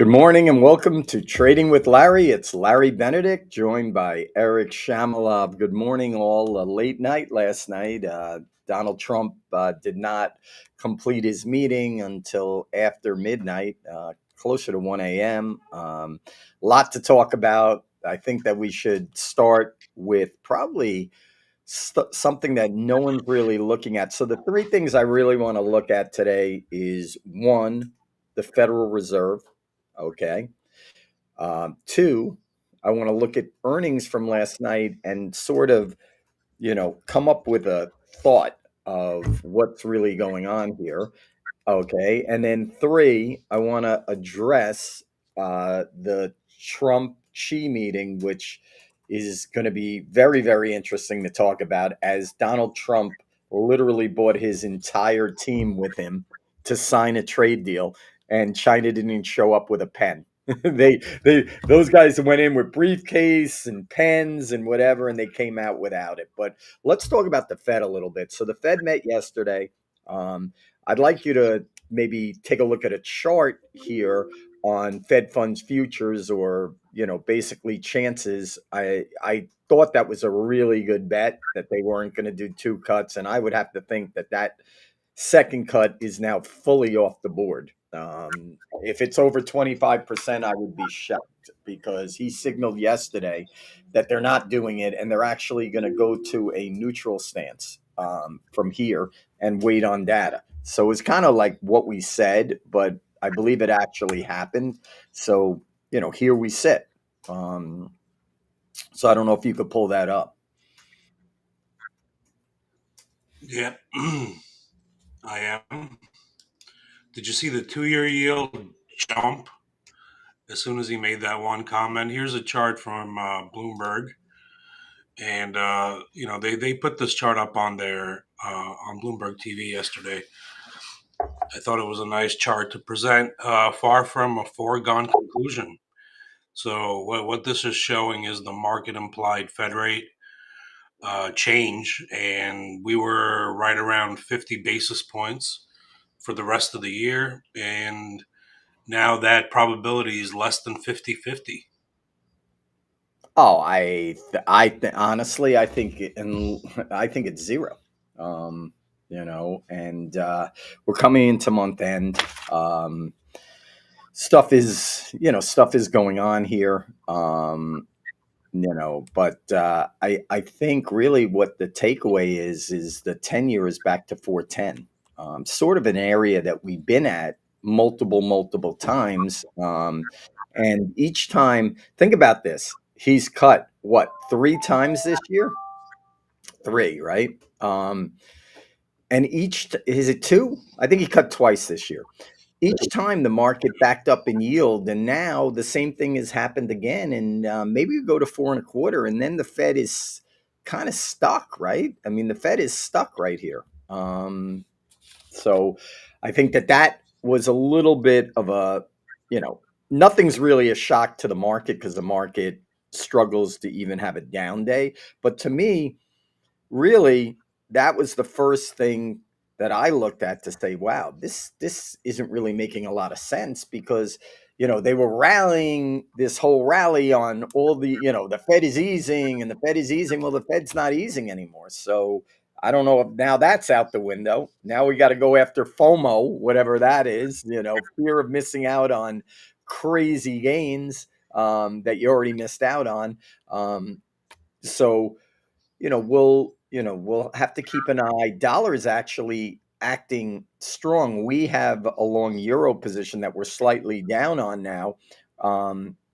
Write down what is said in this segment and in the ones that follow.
Good morning and welcome to Trading with Larry. It's Larry Benedict, joined by Eric Shamalov. Good morning, all. A late night last night. Donald Trump did not complete his meeting until after midnight, closer to 1 a.m. Lot to talk about. I think that we should start with probably something that no one's really looking at. So the three things I really want to look at today is one, the Federal Reserve. Okay. Two, I want to look at earnings from last night and sort of, come up with a thought of what's really going on here. Okay. And then three, I want to address the Trump Xi meeting, which is going to be very, very interesting to talk about as Donald Trump literally brought his entire team with him to sign a trade deal, and China didn't even show up with a pen. Those guys went in with briefcase and pens and whatever, and they came out without it. But let's talk about the Fed a little bit. So the Fed met yesterday. I'd like you to maybe take a look at a chart here on Fed funds futures, or basically chances. I thought that was a really good bet that they weren't going to do two cuts, and I would have to think that that second cut is now fully off the board. If it's over 25%, I would be shocked because he signaled yesterday that they're not doing it and they're actually going to go to a neutral stance from here and wait on data. So it's kind of like what we said, but I believe it actually happened. So, here we sit. So I don't know if you could pull that up. Yeah, I am. Did you see the 2-year yield jump as soon as he made that one comment? Here's a chart from Bloomberg, and they put this chart up on their on Bloomberg TV yesterday. I thought it was a nice chart to present, far from a foregone conclusion. So what this is showing is the market implied Fed rate change, and we were right around 50 basis points for the rest of the year, and now that probability is less than 50-50. Oh, honestly, I think it's zero. And we're coming into month end. Stuff is going on here. But I think really what the takeaway is the 10-year is back to 410. Sort of an area that we've been at multiple times. And each time, think about this. He's cut what, three times this year? Three, right? And is it two? I think he cut twice this year. Each time the market backed up in yield, and now the same thing has happened again, and maybe we go to 4.25, and then the Fed is kind of stuck, right? I mean, the Fed is stuck right here. So I think that was a little bit of a, nothing's really a shock to the market because the market struggles to even have a down day. But to me, really, that was the first thing that I looked at to say, wow, this isn't really making a lot of sense because they were rallying this whole rally on all the Fed is easing and the Fed is easing. Well, the Fed's not easing anymore. So I don't know if now that's out the window. Now we got to go after FOMO, whatever that is, fear of missing out on crazy gains that you already missed out on. So we'll have to keep an eye. Dollar is actually acting strong. We have a long euro position that we're slightly down on now.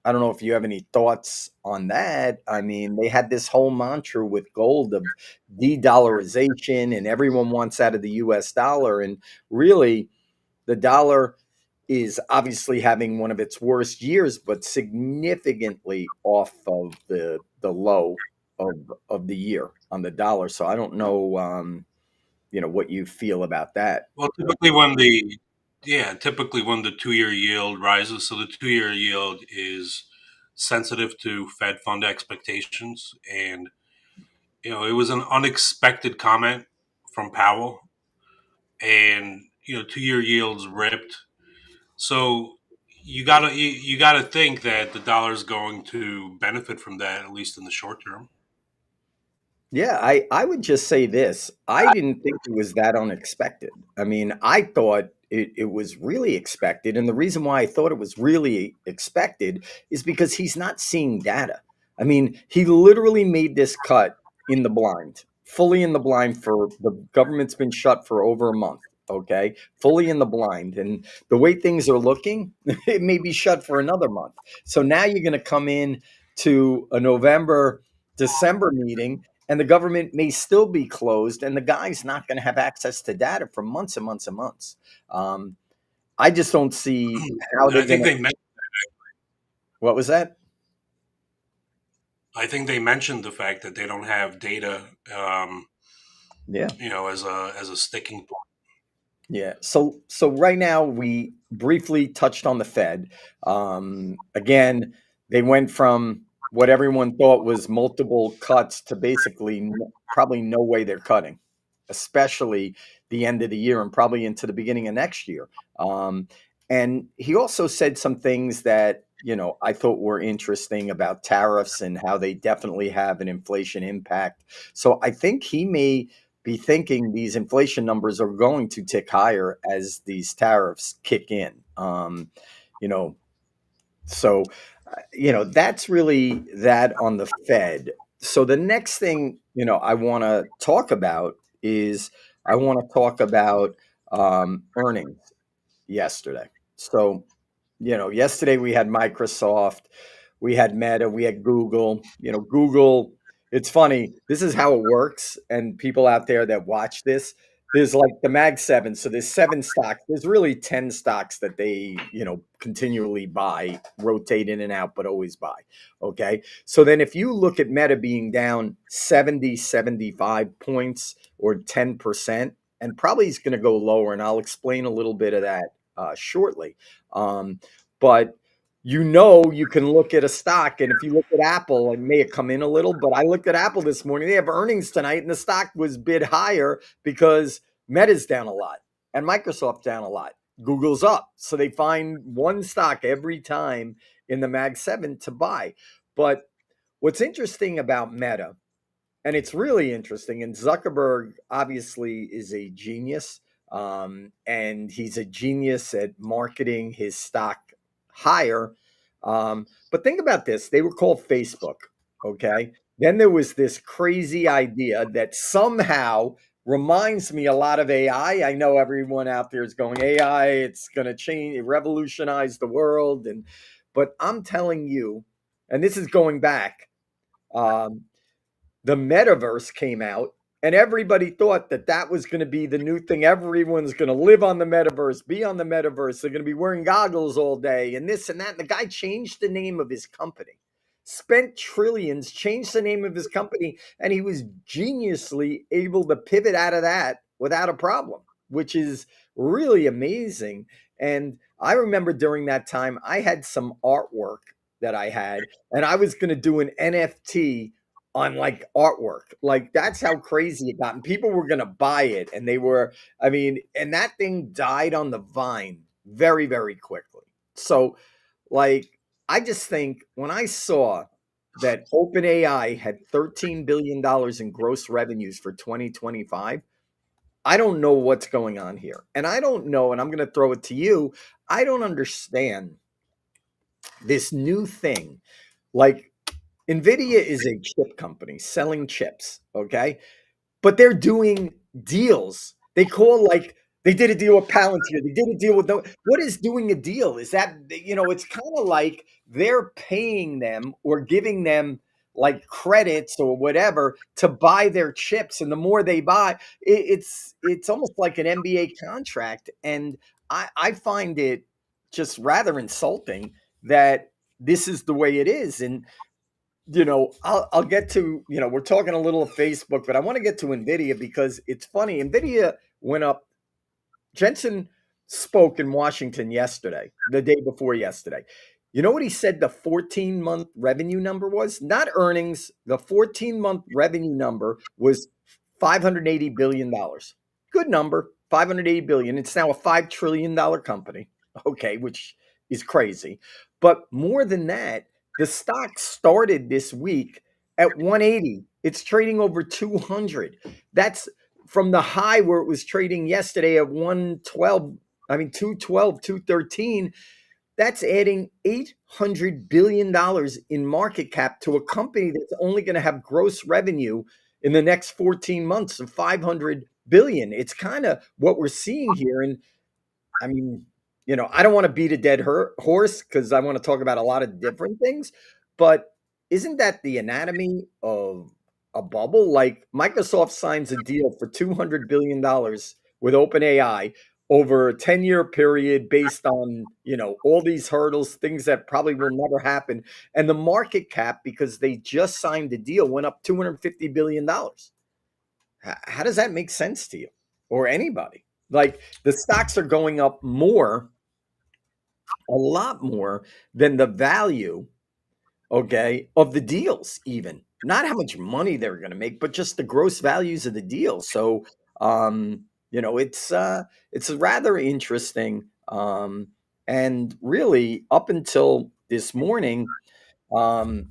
I don't know if you have any thoughts on that. I mean, they had this whole mantra with gold of de-dollarization, and everyone wants out of the US dollar. And really, the dollar is obviously having one of its worst years, but significantly off of the low of the year on the dollar. So I don't know, what you feel about that. Well, typically when the 2-year yield rises, so the 2-year yield is sensitive to Fed fund expectations, and it was an unexpected comment from Powell, and 2-year yields ripped. So you gotta think that the dollar is going to benefit from that, at least in the short term. Yeah, I would just say this. I didn't think it was that unexpected. I mean, I thought it was really expected. And the reason why I thought it was really expected is because he's not seeing data. I mean, he literally made this cut in the blind, fully in the blind for the government's been shut for over a month. Okay, fully in the blind. And the way things are looking, it may be shut for another month. So now you're going to come in to a November, December meeting and the government may still be closed, and the guy's not going to have access to data for months and months and months. Um, I just don't see how they're I going think to. they men- What was that? I think they mentioned the fact that they don't have data, Yeah. as a sticking point. Yeah. So right now we briefly touched on the Fed. Again, they went from what everyone thought was multiple cuts to basically probably no way they're cutting, especially the end of the year and probably into the beginning of next year. Um, and he also said some things that I thought were interesting about tariffs and how they definitely have an inflation impact. So I think he may be thinking these inflation numbers are going to tick higher as these tariffs kick in. You know, so that's really that on the Fed. So the next thing I want to talk about is I want to talk about earnings yesterday. So yesterday we had Microsoft, we had Meta, we had Google. Google, it's funny. This is how it works. And people out there that watch this, there's like the Mag 7. So there's 7 stocks. There's really 10 stocks that they, continually buy, rotate in and out, but always buy. Okay. So then if you look at Meta being down 70, 75 points or 10%, and probably is going to go lower, and I'll explain a little bit of that shortly. But you can look at a stock, and if you look at Apple, it may have come in a little, but I looked at Apple this morning. They have earnings tonight, and the stock was bid higher because Meta's down a lot and Microsoft's down a lot. Google's up. So they find one stock every time in the Mag 7 to buy. But what's interesting about Meta, and it's really interesting. And Zuckerberg obviously is a genius, and he's a genius at marketing his stock higher. But think about this: they were called Facebook. Okay, then there was this crazy idea that somehow reminds me a lot of AI. I know everyone out there is going AI. It's going to change, revolutionize the world, but I'm telling you, and this is going back. Um, the metaverse came out and everybody thought that that was going to be the new thing. Everyone's going to live on the metaverse, be on the metaverse. They're going to be wearing goggles all day and this and that. And the guy changed the name of his company, spent trillions, changed the name of his company, and he was geniusly able to pivot out of that without a problem, which is really amazing. And I remember during that time, I had some artwork that I had, and I was going to do an NFT on like artwork. Like that's how crazy it got. And people were gonna buy it. And they were, I mean, and that thing died on the vine very, very quickly. So like I just think when I saw that OpenAI had $13 billion in gross revenues for 2025, I don't know what's going on here. And I don't know, and I'm gonna throw it to you. I don't understand this new thing. Like Nvidia is a chip company selling chips, okay? But they're doing deals. They call like they did a deal with Palantir. They did a deal with no. What is doing a deal? Is that it's kind of like they're paying them or giving them like credits or whatever to buy their chips, and the more they buy, it's almost like an NBA contract, and I find it just rather insulting that this is the way it is, and I'll get to, we're talking a little of Facebook, but I want to get to Nvidia because it's funny. Nvidia went up. Jensen spoke in Washington yesterday, the day before yesterday. You know what he said the 14-month revenue number was? Not earnings. The 14-month revenue number was $580 billion. Good number, 580 billion. It's now a $5 trillion company. Okay, which is crazy. But more than that, the stock started this week at 180. It's trading over 200. That's from the high where it was trading yesterday at 112. I mean, 212, 213. That's adding $800 billion in market cap to a company that's only going to have gross revenue in the next 14 months of 500 billion. It's kind of what we're seeing here. And I mean, I don't want to beat a dead horse because I want to talk about a lot of different things, but isn't that the anatomy of a bubble? Like Microsoft signs a deal for $200 billion with OpenAI over a 10-year period based on, all these hurdles, things that probably will never happen. And the market cap, because they just signed the deal, went up $250 billion. How does that make sense to you or anybody? Like the stocks are going up more, a lot more than the value, okay, of the deals, even not how much money they're going to make, but just the gross values of the deal. So, it's rather interesting. And really, up until this morning, um,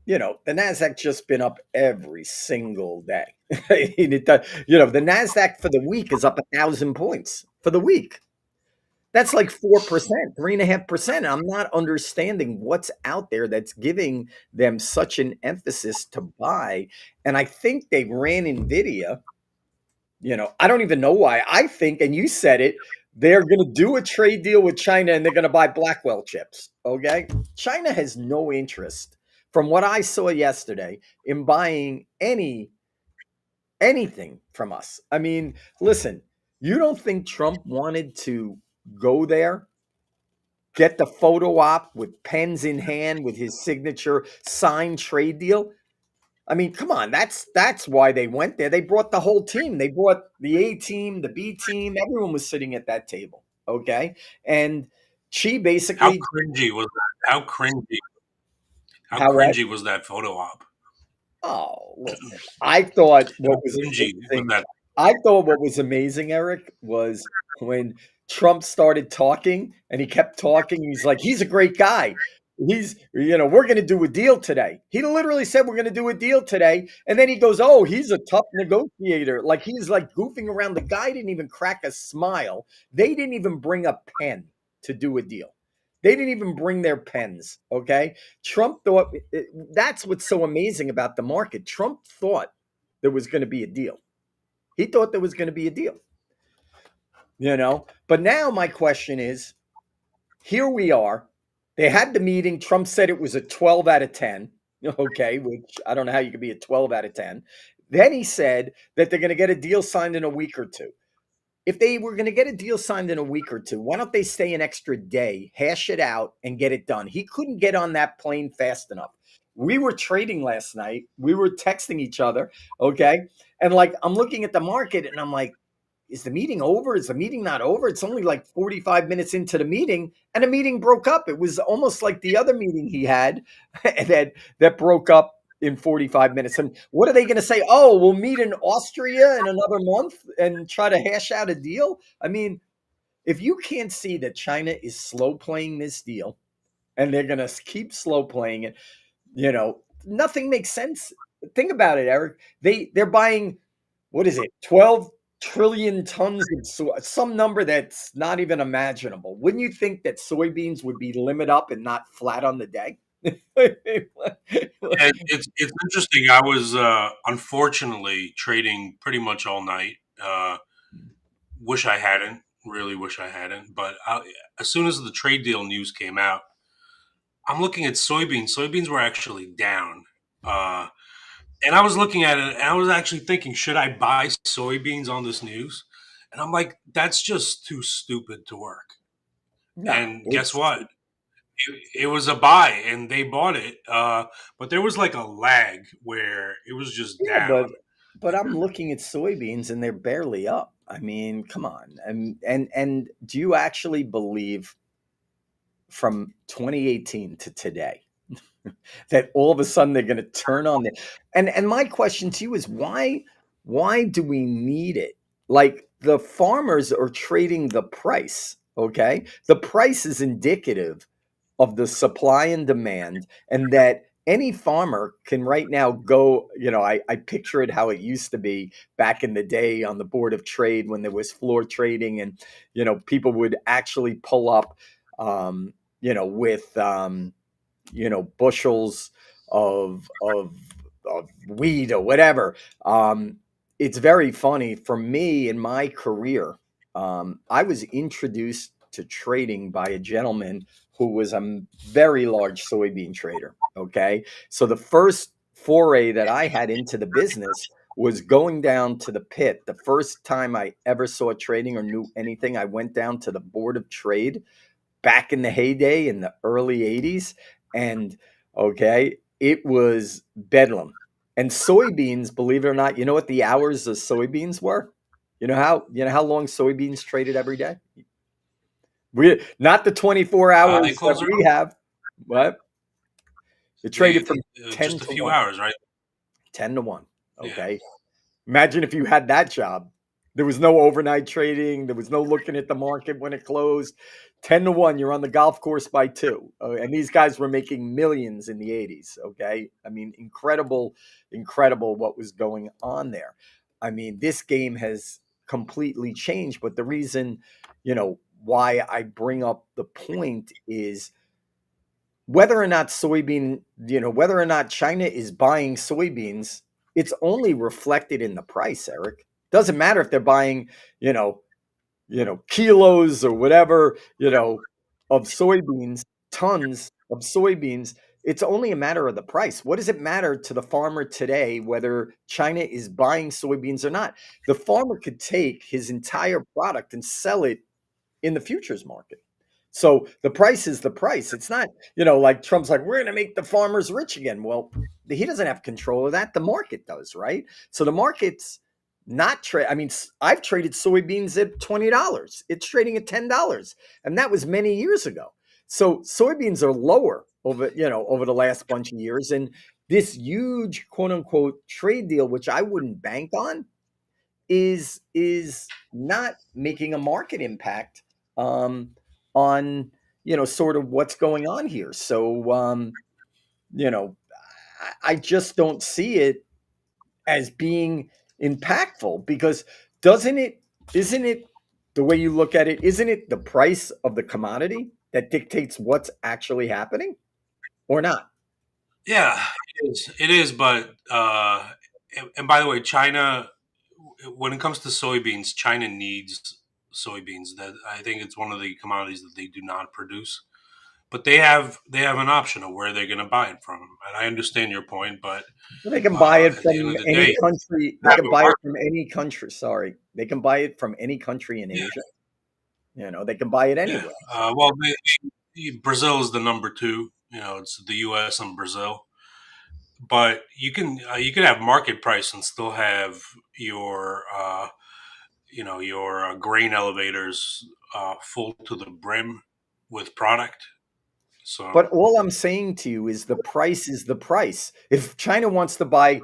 the Nasdaq just been up every single day. The Nasdaq for the week is up 1,000 points for the week. That's like 4%, 3.5%. I'm not understanding what's out there that's giving them such an emphasis to buy. And I think they ran Nvidia. I don't even know why. I think, and you said it, they're going to do a trade deal with China and they're going to buy Blackwell chips. Okay. China has no interest, from what I saw yesterday, in buying anything from us. I mean, listen, you don't think Trump wanted to go there, get the photo op with pens in hand with his signature, signed trade deal? I mean, come on, that's why they went there. They brought the whole team. They brought the A team, the B team. Everyone was sitting at that table. Okay, and she How basically cringy was that? How how what? cringy was that photo op? Oh, listen. I thought How what was cringy was amazing. that? I thought what was amazing, Eric, was when Trump started talking and he kept talking. He's like, he's a great guy. We're going to do a deal today. He literally said, we're going to do a deal today. And then he goes, oh, he's a tough negotiator. Like he's like goofing around. The guy didn't even crack a smile. They didn't even bring a pen to do a deal. They didn't even bring their pens. Okay. Trump thought that's what's so amazing about the market. Trump thought there was going to be a deal. He thought there was going to be a deal. But now my question is, here we are. They had the meeting. Trump said it was a 12 out of 10. Okay, which I don't know how you could be a 12 out of 10. Then he said that they're going to get a deal signed in a week or two. If they were going to get a deal signed in a week or two, why don't they stay an extra day, hash it out, and get it done? He couldn't get on that plane fast enough. We were trading last night. We were texting each other. Okay. And like, I'm looking at the market and I'm like, is the meeting over? Is the meeting not over? It's only like 45 minutes into the meeting and the meeting broke up. It was almost like the other meeting he had that broke up in 45 minutes. And what are they going to say? Oh, we'll meet in Austria in another month and try to hash out a deal. I mean, if you can't see that China is slow playing this deal and they're going to keep slow playing it, nothing makes sense. Think about it, Eric. They're buying, what is it, 12 trillion tons of some number that's not even imaginable. Wouldn't you think that soybeans would be limit up and not flat on the day? And it's interesting. I was unfortunately trading pretty much all night. Wish I hadn't. Really wish I hadn't. But as soon as the trade deal news came out, I'm looking at soybeans. Soybeans were actually down. Uh, and I was looking at it and I was actually thinking, should I buy soybeans on this news? And I'm like, that's just too stupid to work. No, And guess it's what? It was a buy and they bought it. But there was like a lag where it was just yeah, but down. I'm looking at soybeans and they're barely up. I mean, come on. And do you actually believe from 2018 to today that all of a sudden they're going to turn on it? And my question to you is why do we need it? Like the farmers are trading the price. Okay. The price is indicative of the supply and demand, and that any farmer can right now go, I picture it how it used to be back in the day on the board of trade when there was floor trading, and people would actually pull up with bushels of weed or whatever. It's very funny for me in my career. I was introduced to trading by a gentleman who was a very large soybean trader. Okay, so the first foray that I had into the business was going down to the pit. The first time I ever saw trading or knew anything, I went down to the board of trade back in the heyday in the early 80s. And okay, it was bedlam. And soybeans, believe it or not, you know what the hours of soybeans were? You know how long soybeans traded every day? We not the 24 They hours that close we have. What? It traded from 10 just a to few 1. hours, right? 10 to 1. Yeah. Okay. Imagine if you had that job. There was no overnight trading. There was no looking at the market when it closed. 10 to 1, you're on the golf course by 2. And these guys were making millions in the 80s. Okay. I mean, incredible, incredible what was going on there. I mean, this game has completely changed. But the reason, why I bring up the point is whether or not China is buying soybeans, it's only reflected in the price, Eric. Doesn't matter if they're buying, you know, kilos or whatever, of soybeans, tons of soybeans. It's only a matter of the price. What does it matter to the farmer today whether China is buying soybeans or not? The farmer could take his entire product and sell it in the futures market. So the price is the price. It's not, like Trump's like, we're going to make the farmers rich again. Well, he doesn't have control of that. The market does, right? So the market's not trade. I mean, I've traded soybeans at $20. It's trading at $10. And that was many years ago. So soybeans are lower over the last bunch of years. And this huge quote unquote trade deal, which I wouldn't bank on, is not making a market impact on sort of what's going on here. So you know I just don't see it as being impactful, because doesn't it isn't it the way you look at it, isn't it the price of the commodity that dictates what's actually happening or not? Yeah, it is. It is, but and by the way, China, when it comes to soybeans, China needs soybeans. That I think it's one of the commodities that they do not produce. But they have an option of where they're going to buy it from, and I understand your point. But They can buy it at the end from of the any day, country. They have can a buy it market. from any country. Sorry, they can buy it from any country in Yeah, Asia. They can buy it yeah. anywhere. Well, Brazil is the number two. It's the U.S. and Brazil. But you can have market price and still have your grain elevators full to the brim with product. So But all I'm saying to you is the price is the price. If China wants to buy,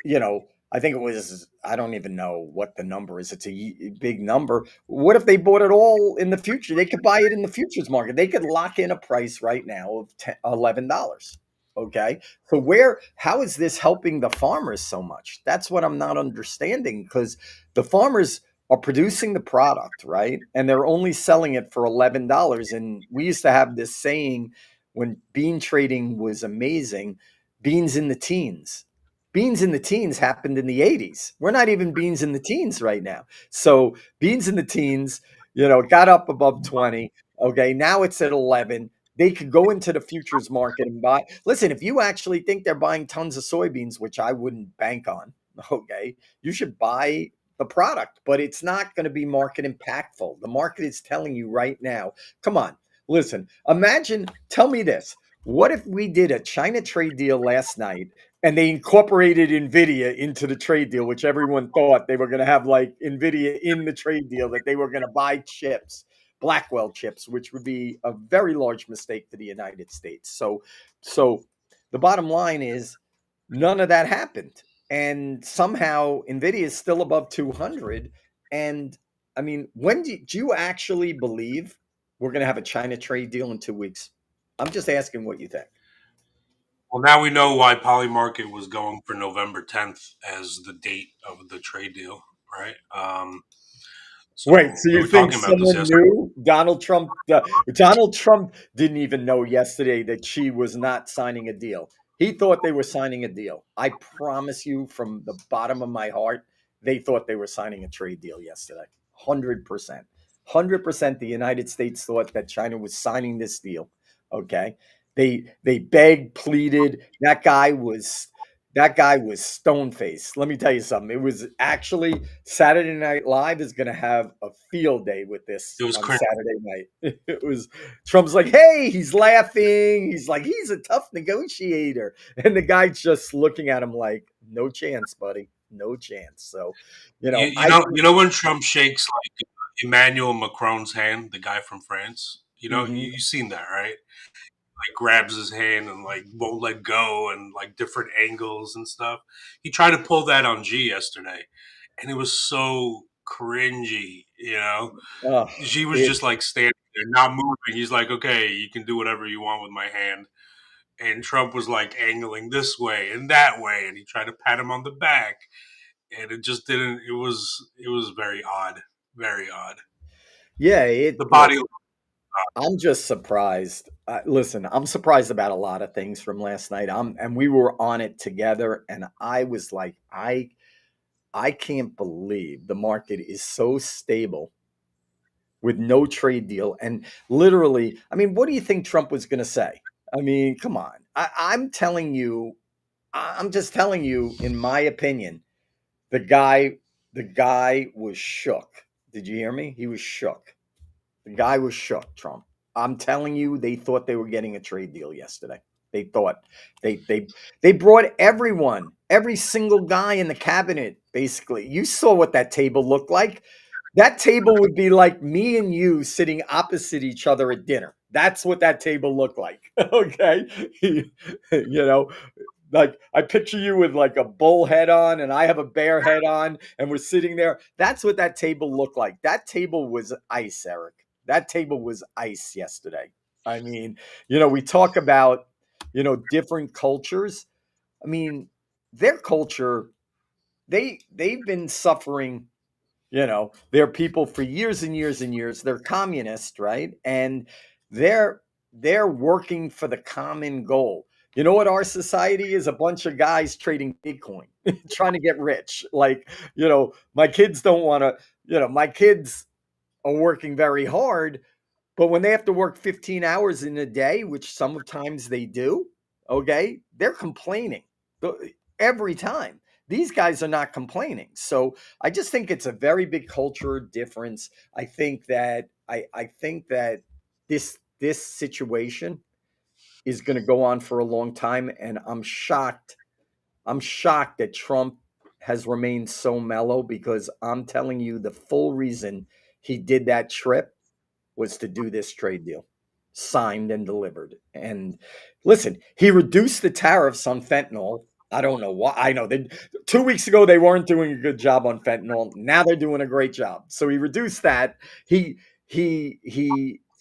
I think it was, I don't even know what the number is. It's a big number. What if they bought it all in the future? They could buy it in the futures market. They could lock in a price right now of $11. Okay. So how is this helping the farmers so much? That's what I'm not understanding, because the farmers are producing the product, right? And they're only selling it for $11. And we used to have this saying when bean trading was amazing, beans in the teens. Beans in the teens happened in the 80s. We're not even beans in the teens right now. So beans in the teens, it got up above 20. Okay, now it's at 11. They could go into the futures market and buy. Listen, if you actually think they're buying tons of soybeans, which I wouldn't bank on, okay, you should buy the product, but it's not going to be market impactful. The market is telling you right now, come on, listen, tell me this. What if we did a China trade deal last night and they incorporated Nvidia into the trade deal, which everyone thought they were going to have, like Nvidia in the trade deal, that they were going to buy chips, Blackwell chips, which would be a very large mistake for the United States. So the bottom line is none of that happened. And somehow Nvidia is still above 200. And I mean, do you actually believe we're going to have a China trade deal in 2 weeks? I'm just asking what you think. Well, now we know why Polymarket was going for November 10th as the date of the trade deal, right? Wait, So so we you were think talking about this someone yesterday. knew Donald Trump? Donald Trump didn't even know yesterday that she was not signing a deal. He thought they were signing a deal. I promise you, from the bottom of my heart, they thought they were signing a trade deal yesterday. 100%. 100% the United States thought that China was signing this deal. Okay. They begged, pleaded. That guy was stone faced. Let me tell you something. It was actually Saturday Night Live is going to have a field day with It this was on cringe. Saturday night. It was Trump's like, hey, he's laughing. He's like, he's a tough negotiator. And the guy's just looking at him like, no chance, buddy. No chance. So, You, you I know, think, you know when Trump shakes like Emmanuel Macron's hand, the guy from France. mhm. You've seen that, right? Like grabs his hand and like won't let go, and like different angles and stuff. He tried to pull that on G yesterday, and it was so cringy. Oh, She was it, just like standing there, not moving. He's like, "Okay, you can do whatever you want with my hand." And Trump was like angling this way and that way, and he tried to pat him on the back, and it just didn't. It was very odd, very odd. yeah, The look, body. I'm just surprised. Listen, I'm surprised about a lot of things from last night. And we were on it together, and I was like, I can't believe the market is so stable with no trade deal. And literally, I mean, what do you think Trump was going to say? I mean, come on. I'm telling you, I'm just telling you, in my opinion, the guy, the guy was shook. Did you hear me? He was shook. The guy was shook, Trump. I'm telling you, they thought they were getting a trade deal yesterday. They thought they brought everyone, every single guy in the cabinet, basically. You saw what that table looked like. That table would be like me and you sitting opposite each other at dinner. That's what that table looked like. Okay. you know, like I picture you with like a bull head on and I have a bear head on and we're sitting there. That's what that table looked like. That table was ice, Eric. That table was ice yesterday. I mean, we talk about, different cultures. I mean, their culture, they've been suffering, they're people for years and years and years. They're communist, right? And they're they're working for the common goal. You know what our society is? A bunch of guys trading Bitcoin, trying to get rich. Like, my kids don't want to, my kids are working very hard, but when they have to work 15 hours in a day, which sometimes they do, okay, they're complaining every time. These guys are not complaining. So I just think it's a very big culture difference. I think that this situation is going to go on for a long time, and I'm shocked. I'm shocked that Trump has remained so mellow because I'm telling you the full reason he did that trip was to do this trade deal, signed and delivered. And listen, he reduced the tariffs on fentanyl. I don't know why. I know they 2 weeks ago they weren't doing a good job on fentanyl. Now they're doing a great job. So he reduced that. He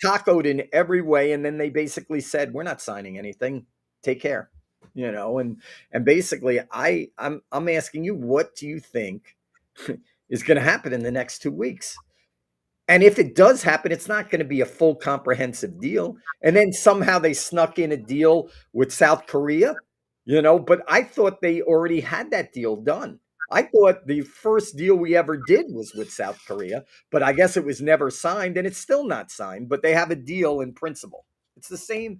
tacoed in every way, and then they basically said, "We're not signing anything. Take care." And basically, I'm asking you, what do you think is going to happen in the next 2 weeks? And if it does happen, it's not going to be a full comprehensive deal. And then somehow they snuck in a deal with South Korea, but I thought they already had that deal done. I thought the first deal we ever did was with South Korea, but I guess it was never signed and it's still not signed, but they have a deal in principle. It's the same.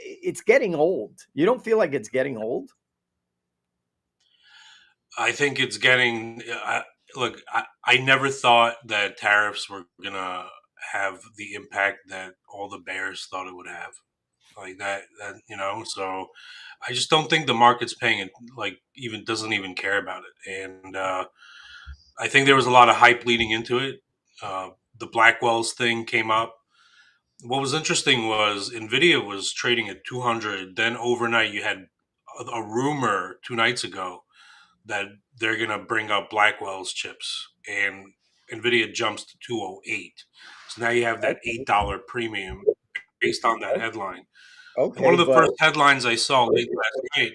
It's getting old. You don't feel like it's getting old? I think it's getting. Look, I never thought that tariffs were gonna have the impact that all the bears thought it would have. Like that. So I just don't think the market's paying it. Like, even doesn't even care about it. And I think there was a lot of hype leading into it. The Blackwell's thing came up. What was interesting was Nvidia was trading at 200. Then overnight, you had a rumor 2 nights ago that they're gonna bring up Blackwell's chips, and Nvidia jumps to 208. So now you have that Okay, $8 premium based on that headline. And one okay, of the but first headlines I saw late last night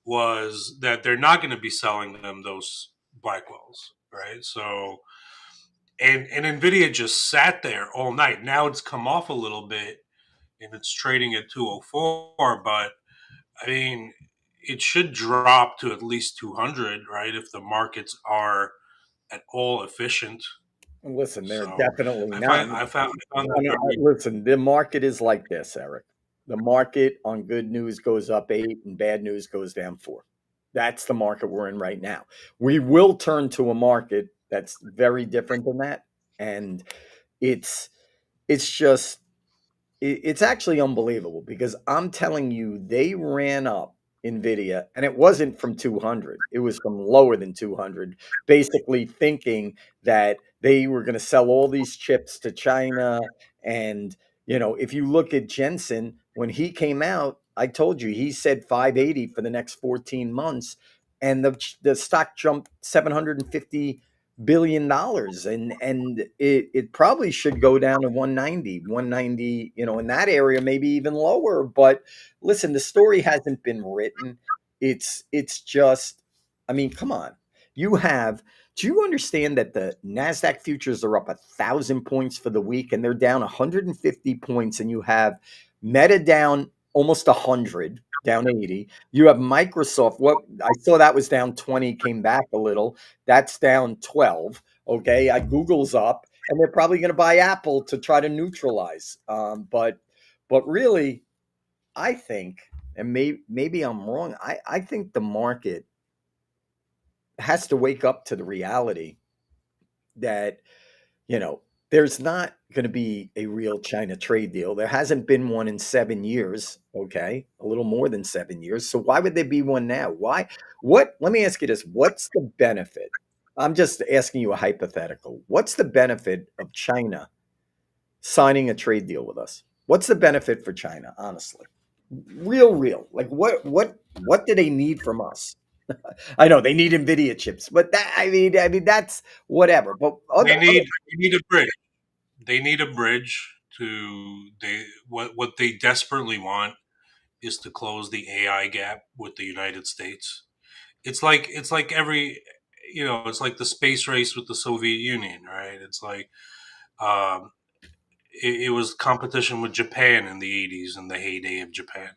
was that they're not going to be selling them those Blackwells, right? So and Nvidia just sat there all night. Now it's come off a little bit and it's trading at 204, but I mean, it should drop to at least 200, right? If the markets are at all efficient. listen, they're So definitely not. I found that No, very. listen, the market is like this, Eric. The market on good news goes up 8 and bad news goes down 4. That's the market we're in right now. We will turn to a market that's very different than that, and it's it's just it's actually unbelievable because I'm telling you, they ran up Nvidia, and it wasn't from 200. It was from lower than 200, basically thinking that they were going to sell all these chips to China. And if you look at Jensen, when he came out, I told you he said 580 for the next 14 months, and the stock jumped $750 billion, and it probably should go down to 190, in that area, maybe even lower. But listen, the story hasn't been written. It's just, I mean, come on. You have Do you understand that the Nasdaq futures are up 1,000 points for the week, and they're down 150 points, and you have Meta down almost 100, down 80. You have Microsoft. What I saw, that was down 20, came back a little. That's down 12. Okay. Google's up, and they're probably going to buy Apple to try to neutralize. But really, I think, and maybe I'm wrong, I think the market has to wake up to the reality that, you know, there's not going to be a real China trade deal. There hasn't been one in 7 years, okay? A little more than 7 years. So why would there be one now? Why? Let me ask you this. What's the benefit? I'm just asking you a hypothetical. What's the benefit of China signing a trade deal with us? What's the benefit for China, honestly? Real. Like what do they need from us? I know they need Nvidia chips, but I mean that's whatever. But They need a bridge. They need a bridge to they what they desperately want is to close the AI gap with the United States. It's like every it's like the space race with the Soviet Union, right? It's like um, it was competition with Japan in the 80s and the heyday of Japan.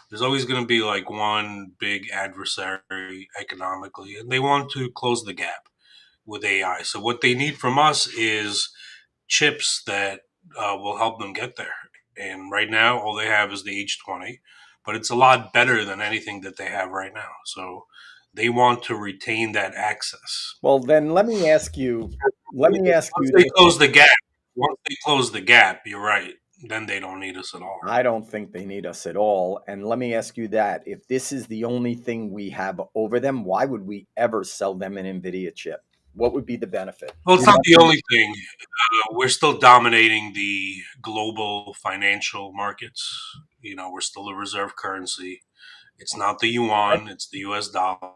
There's always going to be like one big adversary economically, and they want to close the gap with AI. So what they need from us is chips that will help them get there. And right now, all they have is the H20, but it's a lot better than anything that they have right now. So they want to retain that access. well, then let me ask Once you they this. close the gap, once they close the gap, you're right. Then they don't need us at all. I don't think they need us at all. And let me ask you that. If this is the only thing we have over them, why would we ever sell them an Nvidia chip? What would be the benefit? Well, it's We not want the them. only thing. We're still dominating the global financial markets. We're still a reserve currency. It's not the yuan; it's the U.S. dollar.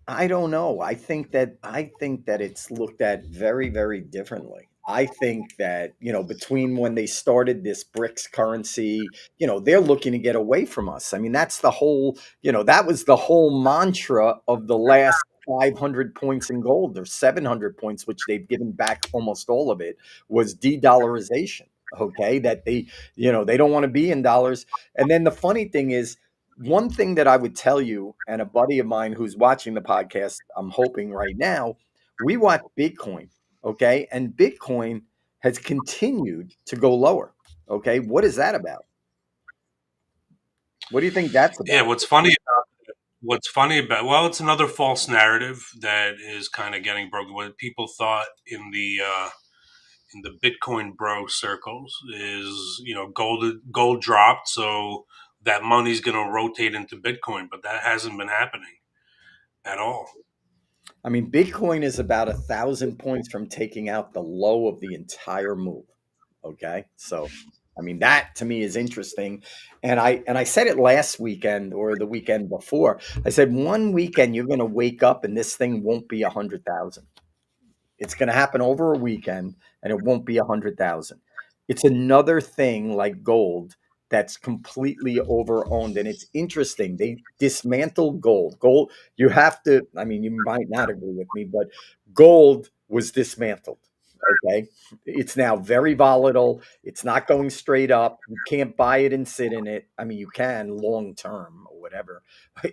I don't know. I think that it's looked at very, very differently. I think that, between when they started this BRICS currency, they're looking to get away from us. I mean, that was the whole mantra of the last 500 points in gold, or 700 points, which they've given back almost all of it, was de-dollarization. Okay. That they don't want to be in dollars. And then the funny thing is, one thing that I would tell you, and a buddy of mine who's watching the podcast, I'm hoping right now, we watch Bitcoin, okay? And Bitcoin has continued to go lower, okay? What is that about? What do you think that's Yeah, about? what's funny about well, it's another false narrative that is kind of getting broken. What people thought in the Bitcoin bro circles is gold dropped, so that money's going to rotate into Bitcoin, but that hasn't been happening at all. I mean, Bitcoin is about 1,000 points from taking out the low of the entire move. Okay. So, I mean, that to me is interesting. And I said it last weekend or the weekend before. I said one weekend you're going to wake up and this thing won't be 100,000. It's going to happen over a weekend, and it won't be 100,000. It's another thing like gold that's completely overowned, and it's interesting. They dismantled gold. Gold, you have to. I mean, you might not agree with me, but gold was dismantled. Okay, it's now very volatile. It's not going straight up. You can't buy it and sit in it. I mean, you can long term or whatever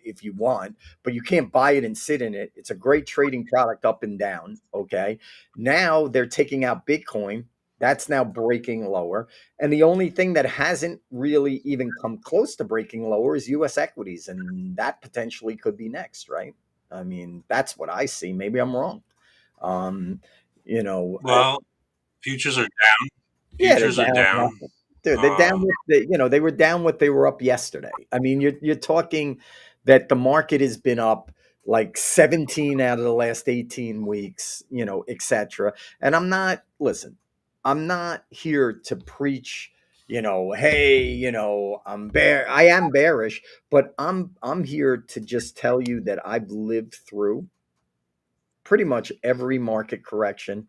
if you want, but you can't buy it and sit in it. It's a great trading product up and down. Okay. Now they're taking out Bitcoin. That's now breaking lower. And the only thing that hasn't really even come close to breaking lower is US equities. And that potentially could be next, right? I mean, that's what I see. Maybe I'm wrong. Um, you know, Well, futures are down. yeah, they're Futures are down down. nothing. Dude, they're down Um, with they were down what they were up yesterday. I mean, you're talking that the market has been up like 17 out of the last 18 weeks, etc. And I'm not here to preach, hey, I am bearish, but I'm here to just tell you that I've lived through pretty much every market correction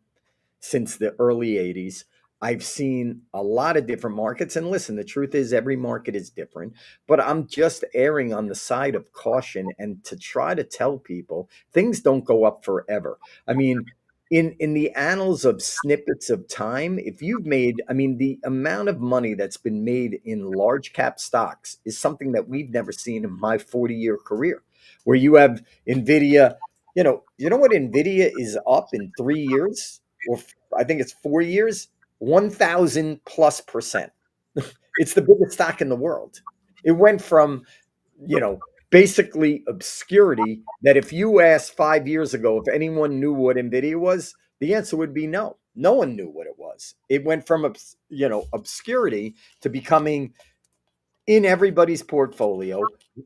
since the early 80s. I've seen a lot of different markets. And listen, the truth is, every market is different. But I'm just erring on the side of caution and to try to tell people things don't go up forever. I mean, in the annals of snippets of time, if you've made, I mean, the amount of money that's been made in large cap stocks is something that we've never seen in my 40-year career, where you have Nvidia. You know what Nvidia is up in 3 years? Or I think it's 4 years, 1,000 plus percent. It's the biggest stock in the world. It went from, you know, basically obscurity that if you asked 5 years ago if anyone knew what Nvidia was, the answer would be no. No one knew what it was. It went from, obscurity to becoming in everybody's portfolio,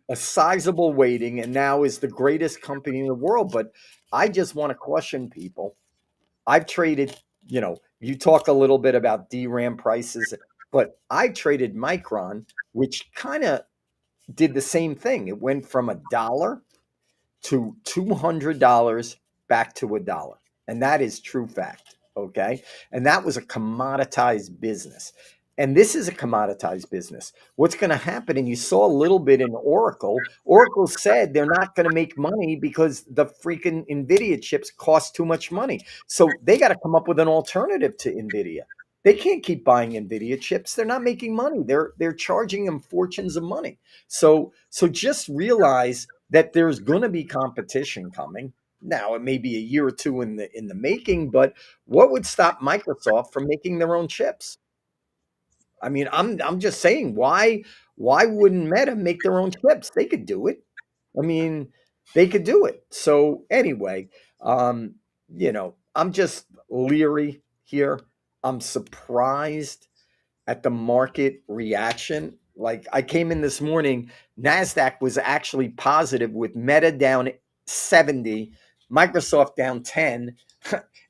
a sizable weighting, and now is the greatest company in the world. But I just want to caution people. I've traded, you talk a little bit about DRAM prices, but I traded Micron, which kind of did the same thing. It went from $1 to $200 back to $1. And that is true fact. Okay. And that was a commoditized business. And this is a commoditized business. What's going to happen? And you saw a little bit in Oracle. Oracle said they're not going to make money because the freaking Nvidia chips cost too much money. So they got to come up with an alternative to Nvidia. They can't keep buying Nvidia chips. They're not making money. They're charging them fortunes of money. So just realize that there's going to be competition coming. Now, it may be a year or two in the making, but what would stop Microsoft from making their own chips? I mean, I'm just saying, why wouldn't Meta make their own chips? They could do it. I mean, they could do it. So anyway, I'm just leery here. I'm surprised at the market reaction. Like I came in this morning, Nasdaq was actually positive with Meta down 70, Microsoft down 10,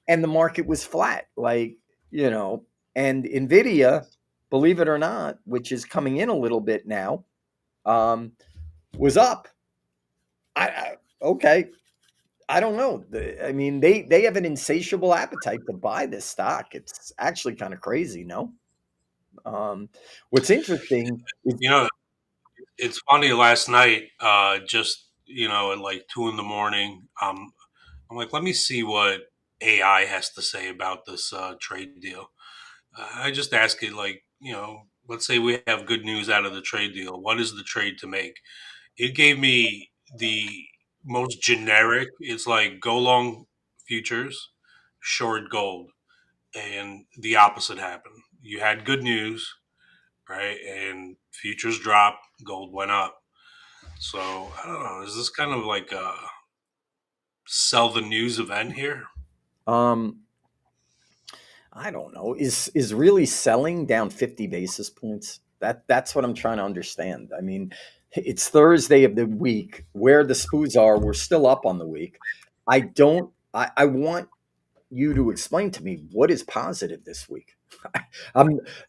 and the market was flat. You know, and Nvidia, believe it or not, which is coming in a little bit now, um, was up. Okay. I don't know. I mean, they have an insatiable appetite to buy this stock. It's actually kind of crazy, no? Um, what's interesting is you know, it's funny. Last night, just at like 2 in the morning, I'm like, let me see what AI has to say about this trade deal. I just ask it, like, let's say we have good news out of the trade deal. What is the trade to make? It gave me the most generic. It's like go long futures, short gold, and the opposite happened. You had good news, right? And futures dropped, gold went up. So I don't know. Is this kind of like a sell the news event here? um I don't know. Is really selling down 50 basis points? That's what I'm trying to understand. I mean, it's Thursday of the week. Where the spoos are, we're still up on the week. I want you to explain to me what is positive this week.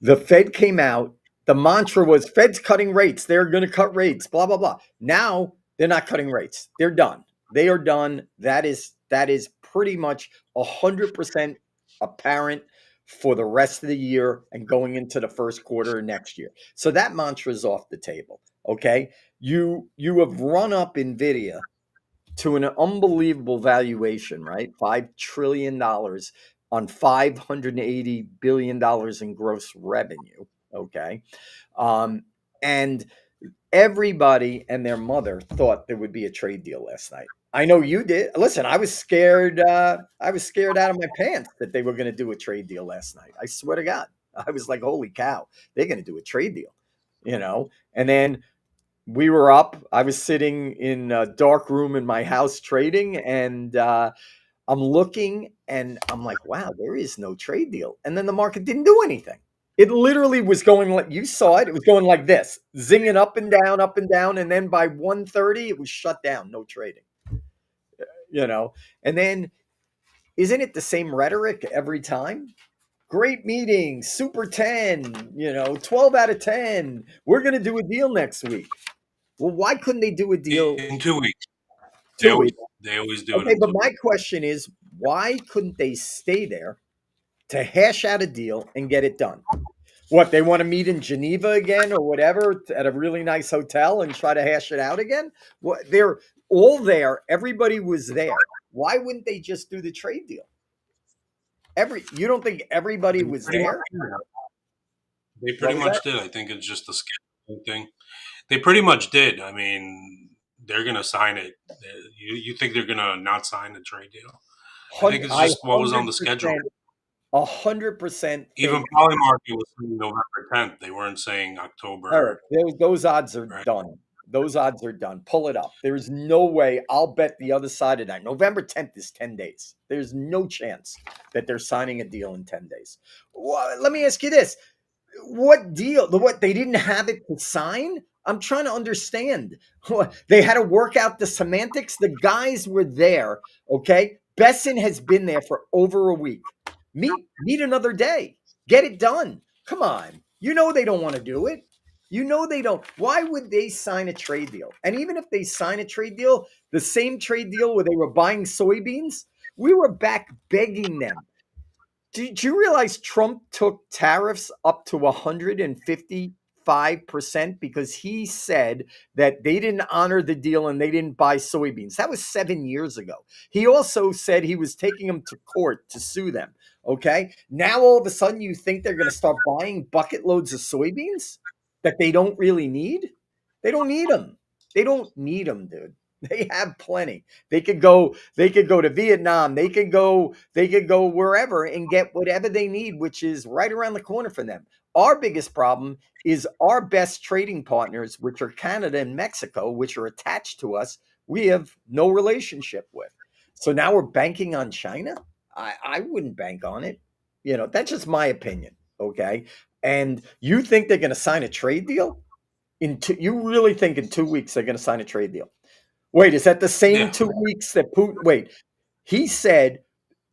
The Fed came out. The mantra was Fed's cutting rates. They're going to cut rates, blah, blah, blah. Now they're not cutting rates. They're done. They are done. That is pretty much 100% apparent for the rest of the year and going into the first quarter of next year. So that mantra is off the table. Okay. You have run up Nvidia to an unbelievable valuation, right? $5 trillion on $580 billion in gross revenue. Okay. And everybody and their mother thought there would be a trade deal last night. I know you did. Listen, I was scared. I was scared out of my pants that they were going to do a trade deal last night. I swear to God, I was like, "Holy cow, they're going to do a trade deal," you know. And then we were up. I was sitting in a dark room in my house trading, and I'm looking and I'm like, wow, there is no trade deal. And then the market didn't do anything. It literally was going like you saw it. It was going like this, zinging up and down. And then by 1:30, it was shut down, no trading, you know. And then isn't it the same rhetoric every time? Great meeting, super 10, 12 out of 10. We're going to do a deal next week. Well, why couldn't they do a deal In 2 weeks. They two always weeks? they always do it Okay, in but two my weeks. question is, why couldn't they stay there to hash out a deal and get it done? What, they want to meet in Geneva again or whatever at a really nice hotel and try to hash it out again? What, they're all there. Everybody was there. Why wouldn't they just do the trade deal? You don't think everybody They was pretty much there? did. They What pretty was that? much did. I think it's just a scheduling thing. They pretty much did. I mean, they're gonna sign it. You think they're gonna not sign the trade deal? I think it's I just what was on the schedule. 100% Even think, Polymarket was saying November 10th. They weren't saying Eric, October, those odds are right? done. Those odds are done. Pull it up. There's no way. I'll bet the other side of that. November 10th is 10 days. There's no chance that they're signing a deal in 10 days. Well, let me ask you this. What deal? What, they didn't have it to sign? I'm trying to understand. They had to work out the semantics. The guys were there. Okay. Besson has been there for over a week. Meet another day. Get it done. Come on. You know they don't want to do it. You know they don't. Why would they sign a trade deal? And even if they sign a trade deal, the same trade deal where they were buying soybeans, we were back begging them. Did you realize Trump took tariffs up to 155% because he said that they didn't honor the deal and they didn't buy soybeans? That was 7 years ago. He also said he was taking them to court to sue them. Okay. Now all of a sudden you think they're going to start buying bucket loads of soybeans that they don't really need? They don't need them. They don't need them, dude. They have plenty. They could go to Vietnam. They could go wherever and get whatever they need, which is right around the corner for them. Our biggest problem is our best trading partners, which are Canada and Mexico, which are attached to us. We have no relationship with. So now we're banking on China. I wouldn't bank on it. That's just my opinion. Okay. And you think they're going to sign a trade deal? You really think in 2 weeks they're going to sign a trade deal? Wait, is that the same Yeah, 2 weeks that Putin? Wait, he said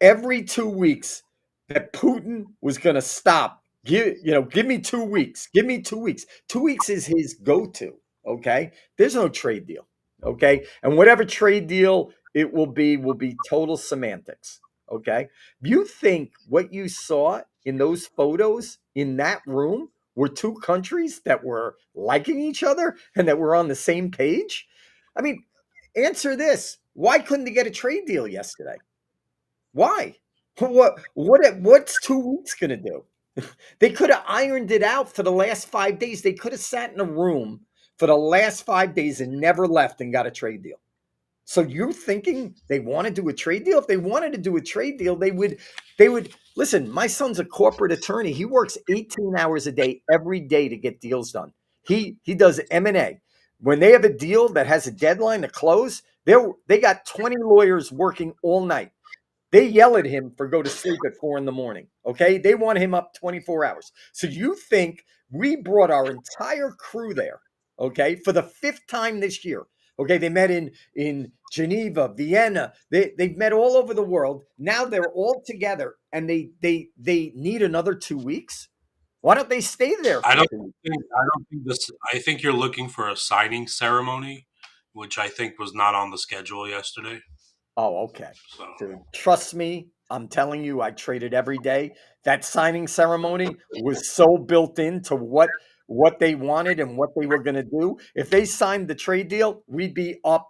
every 2 weeks that Putin was going to stop. Give me 2 weeks. Give me 2 weeks. 2 weeks is his go-to. Okay, there's no trade deal. Okay, and whatever trade deal it will be total semantics. Okay, you think what you saw in those photos in that room were two countries that were liking each other and that were on the same page? I mean, answer this. Why couldn't they get a trade deal yesterday? Why? What's 2 weeks gonna do? They could have ironed it out for the last 5 days. They could have sat in a room for the last 5 days and never left and got a trade deal. So you're thinking they want to do a trade deal? If they wanted to do a trade deal, they would listen. My son's a corporate attorney. He works 18 hours a day every day to get deals done. He does M&A. When they have a deal that has a deadline to close, they got 20 lawyers working all night. They yell at him for go to sleep at 4 in the morning. Okay. They want him up 24 hours. So you think we brought our entire crew there, okay, for the fifth time this year. Okay. They met in Geneva, Vienna. They've met all over the world. Now they're all together and they need another 2 weeks. Why don't they stay there I for don't 2 weeks? I don't think this. I think you're looking for a signing ceremony, which I think was not on the schedule yesterday. Oh, okay. So Dude, trust me, I'm telling you, I traded every day. That signing ceremony was so built into what they wanted and what they were going to do. If they signed the trade deal, we'd be up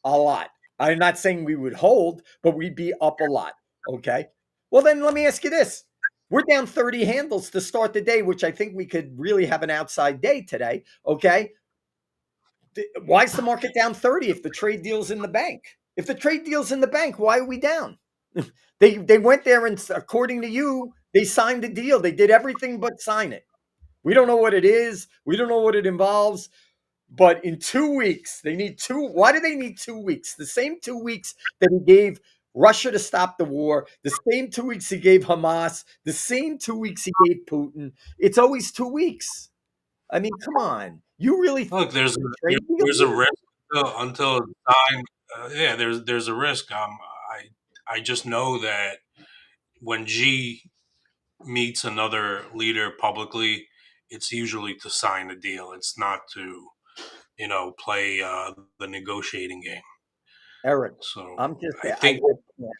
a lot. I'm not saying we would hold, but we'd be up a lot. Okay. Well, then let me ask you this. We're down 30 handles to start the day, which I think we could really have an outside day today. Okay. Why is the market down 30 if the trade deal's in the bank? If the trade deal's in the bank, why are we down? They went there and according to you, they signed the deal. They did everything but sign it. We don't know what it is. We don't know what it involves. But in 2 weeks, they need two. Why do they need 2 weeks? The same 2 weeks that he gave Russia to stop the war, the same 2 weeks he gave Hamas, the same 2 weeks he gave Putin. It's always 2 weeks. I mean, come on. You really think look, there's the trade there's a deal? risk until it's signed. Yeah, there's a risk. I just know that when G meets another leader publicly, it's usually to sign a deal. It's not to play the negotiating game. Eric, So I'm just I I think can't.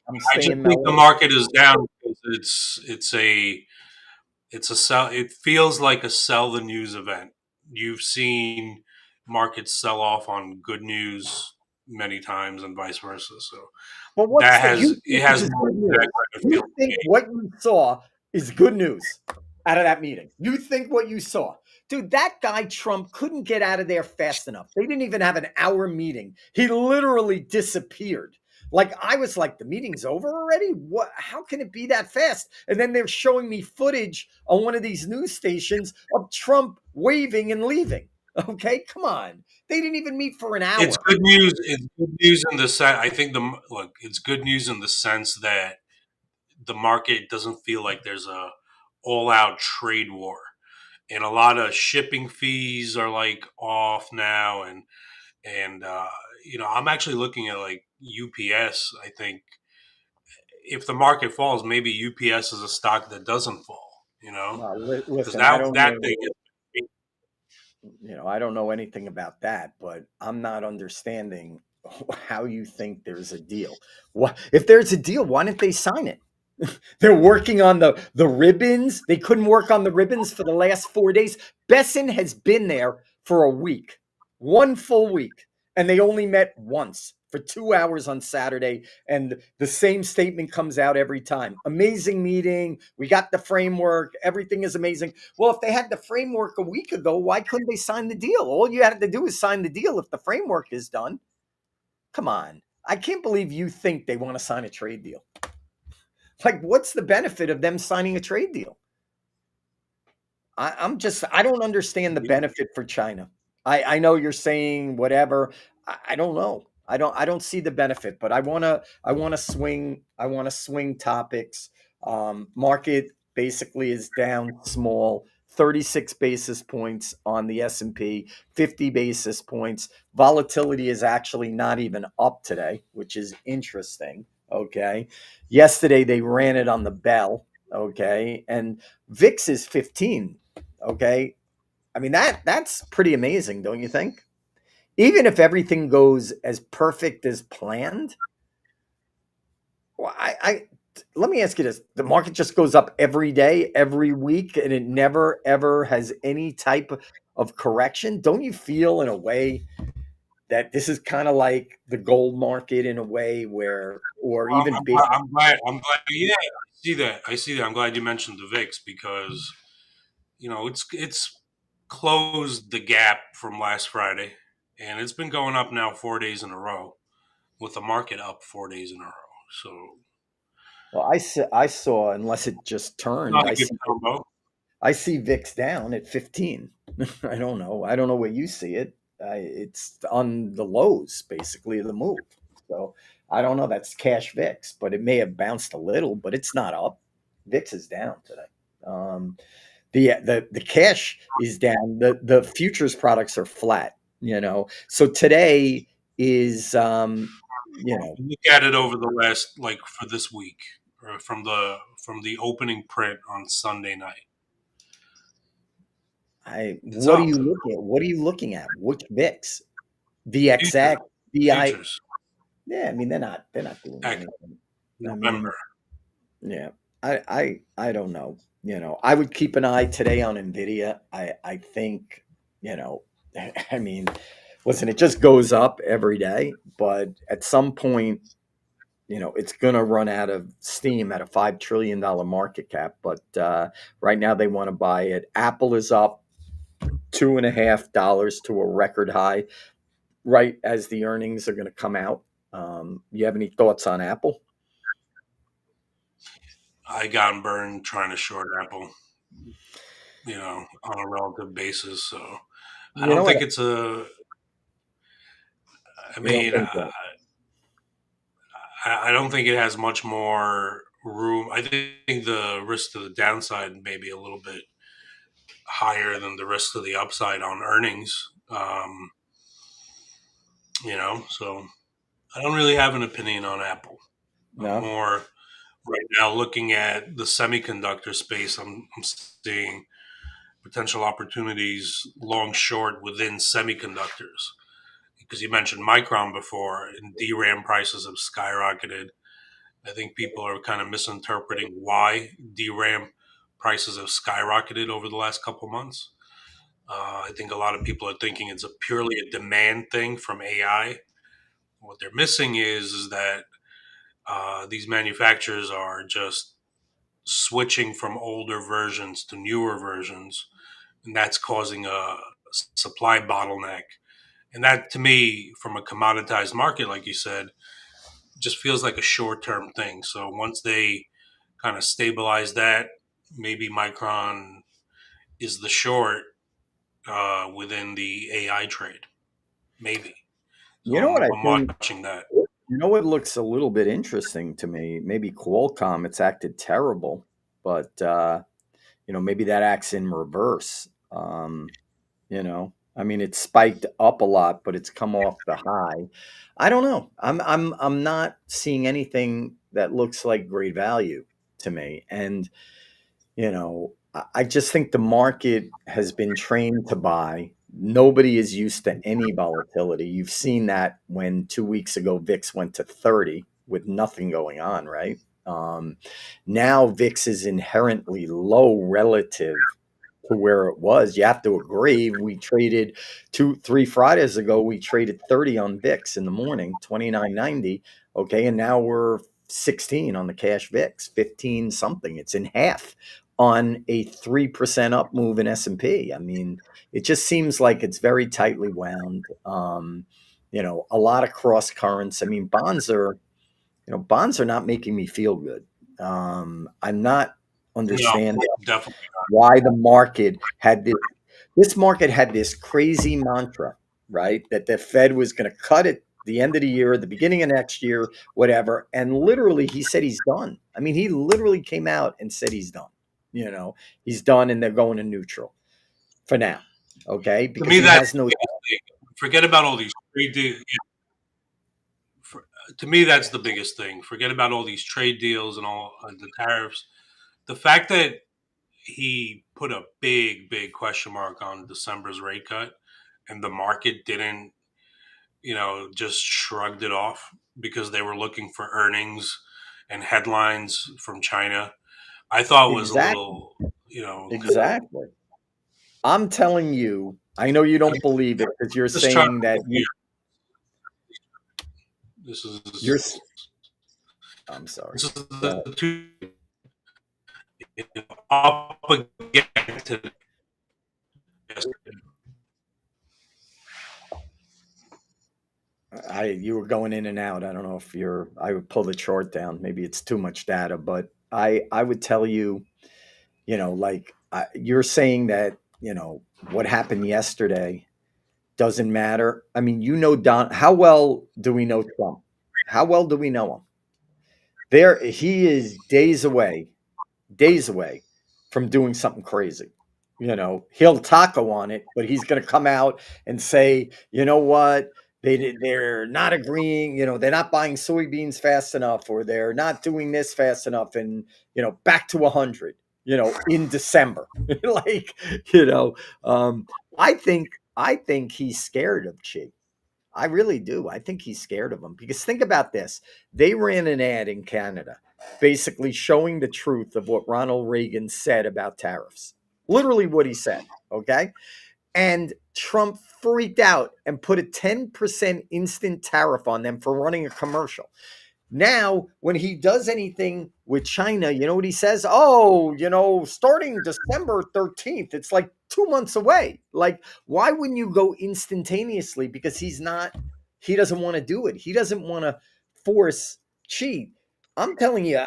I'm I just staying think the mellow. market is down because it's a sell. It feels like a sell the news event. You've seen markets sell off on good news many times and vice versa. So But what's that the has you it think this has is more good of that news? kind of feel You to think me. what you saw is good news out of that meeting? You think what you saw? Dude, that guy Trump couldn't get out of there fast enough. They didn't even have an hour meeting. He literally disappeared. Like I was like, the meeting's over already? What how can it be that fast? And then they're showing me footage on one of these news stations of Trump waving and leaving. Okay, come on. They didn't even meet for an It's hour. good news. It's good news in the sense. I think look. It's good news in the sense that the market doesn't feel like there's a all out trade war, and a lot of shipping fees are like off now, and I'm actually looking at like UPS. I think if the market falls, maybe UPS is a stock that doesn't fall. Because Listen, I don't that know. thing is. I don't know anything about that, but I'm not understanding how you think there's a deal. What if there's a deal? Why didn't they sign it? They're working on the ribbons. They couldn't work on the ribbons for the last 4 days. Besson has been there for a week, one full week, and they only met once for 2 hours on Saturday. And the same statement comes out every time. Amazing meeting. We got the framework. Everything is amazing. Well, if they had the framework a week ago, why couldn't they sign the deal? All you had to do is sign the deal if the framework is done. Come on. I can't believe you think they want to sign a trade deal. Like, what's the benefit of them signing a trade deal? I don't understand the benefit for China. I know you're saying whatever. I don't know. I don't see the benefit, but I want to swing topics. Market basically is down small, 36 basis points on the S&P, 50 basis points. Volatility is actually not even up today, which is interesting. Okay. Yesterday they ran it on the bell. Okay. And VIX is 15. Okay. I mean that's pretty amazing, don't you think? Even if everything goes as perfect as planned, well, I let me ask you this: the market just goes up every day, every week, and it never ever has any type of correction. Don't you feel in a way that this is kind of like the gold market in a way where, or I'm, even I'm, big? glad- I'm glad. I'm glad. Yeah, I see that. I see that. I'm glad you mentioned the VIX because it's closed the gap from last Friday, and it's been going up now 4 days in a row, with the market up 4 days in a row. So Well, I saw unless it just turned. not a I good see combo. I see VIX down at 15. I don't know. I don't know where you see it. It's on the lows, basically, of the move. So I don't know. That's cash VIX, but it may have bounced a little, but it's not up. VIX is down today. Um, the cash is down. The futures products are flat. So today is Look at it over the last like for this week, or from the opening print on Sunday night. I It's what are up. you looking at? What are you looking at? Which VIX? VXX, Futures, VI. futures. Yeah, I mean they're not doing Heck, anything. I November. mean, yeah, I don't know. I would keep an eye today on Nvidia. I think, you know, I mean, listen, it just goes up every day, but at some point, it's going to run out of steam at a $5 trillion market cap. But right now, they want to buy it. Apple is up $2.50 to a record high right as the earnings are going to come out. You have any thoughts on Apple? I got burned trying to short Apple, on a relative basis. So I You know don't what? think it's a. I You don't mean, think that? I don't think it has much more room. I think the risk to the downside may be a little bit higher than the risk to the upside on earnings. So I don't really have an opinion on Apple. I'm No. more right now looking at the semiconductor space. I'm seeing potential opportunities long short within semiconductors because you mentioned Micron before, and DRAM prices have skyrocketed. I think people are kind of misinterpreting why DRAM prices have skyrocketed over the last couple months. I think a lot of people are thinking it's purely a demand thing from AI. What they're missing is that these manufacturers are just switching from older versions to newer versions, and that's causing a supply bottleneck. And that, to me, from a commoditized market, like you said, just feels like a short term thing. So once they kind of stabilize that, maybe Micron is the short within the AI trade. Maybe. So You know what I I'm think? watching that. You know what looks a little bit interesting to me? Maybe Qualcomm. It's acted terrible, but maybe that acts in reverse. I mean, it spiked up a lot, but it's come off the high. I don't know. I'm not seeing anything that looks like great value to me, and I just think the market has been trained to buy. Nobody is used to any volatility. You've seen that when 2 weeks ago VIX went to 30 with nothing going on, right? Um, Now VIX is inherently low relative to where it was. You have to agree. We traded 3 Fridays ago. We traded 30 on VIX in the morning, 29.90. Okay, and now we're 16 on the cash VIX, 15 something. It's in half on a 3% up move in S&P. I mean, it just seems like it's very tightly wound. A lot of cross currents. I mean, bonds are not making me feel good. I'm not No, understanding definitely. why the market had this market had this crazy mantra, right? That the Fed was going to cut at the end of the year, the beginning of next year, whatever. And literally, he said he's done. I mean, he literally came out and said he's done. He's done, and they're going to neutral for now. Okay, To because me, he that's has the no. biggest thing. Forget about all these trade deals. To me, that's the biggest thing. Forget about all these trade deals and all the tariffs. The fact that he put a big, big question mark on December's rate cut, and the market didn't, just shrugged it off because they were looking for earnings and headlines from China. I thought was a Exactly, little, kind of exactly. I'm telling you, I know you don't believe it because you're just trying saying that to. This you're. is I'm sorry. this is Go the ahead. two up against it. You were going in and out. I don't know if I would pull the chart down. Maybe it's too much data, but I would tell you, like you're saying that, what happened yesterday doesn't matter. I mean, Don, how well do we know Trump? How well do we know him? He is days away from doing something crazy. He'll taco on it, but he's going to come out and say, you know what? They're not agreeing. They're not buying soybeans fast enough, or they're not doing this fast enough, and back to 100. In December, like you know, um, I think he's scared of Chi. I really do. I think he's scared of them because think about this. They ran an ad in Canada basically showing the truth of what Ronald Reagan said about tariffs. Literally what he said. Okay. And Trump freaked out and put a 10% instant tariff on them for running a commercial. Now, when he does anything with China, you know what he says? Oh, starting December 13th, it's like 2 months away. Like, why wouldn't you go instantaneously? Because he doesn't want to do it. He doesn't want to force cheat. I'm telling you,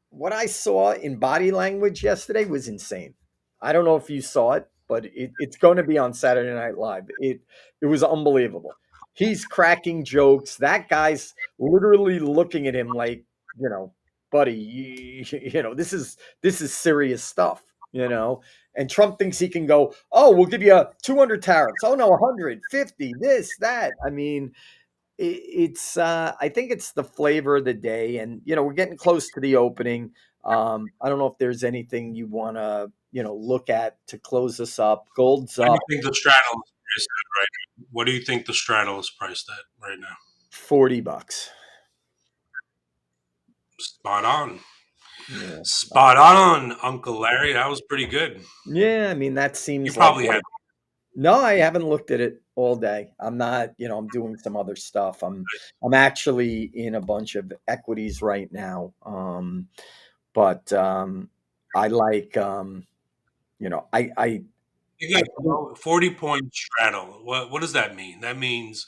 what I saw in body language yesterday was insane. I don't know if you saw it, but it's going to be on Saturday Night Live. It was unbelievable. He's cracking jokes. That guy's literally looking at him like, you know, buddy, this is serious stuff, And Trump thinks he can go, oh, we'll give you 200 tariffs. Oh no, 150, this, that. I mean, it's I think it's the flavor of the day, and we're getting close to the opening. I don't know if there's anything you want to look at to close us up. Gold's What do up you think the straddle is priced at right now? What do you think the straddle is priced at right now? $40. Spot on. Yeah. Spot on, Uncle Larry. That was pretty good. Yeah, I mean that You seems like probably what had. it. No, I haven't looked at it all day. I'm not, I'm doing some other stuff. I'm actually in a bunch of equities right now. But I like You I got think, a 40-point straddle. What does that mean? That means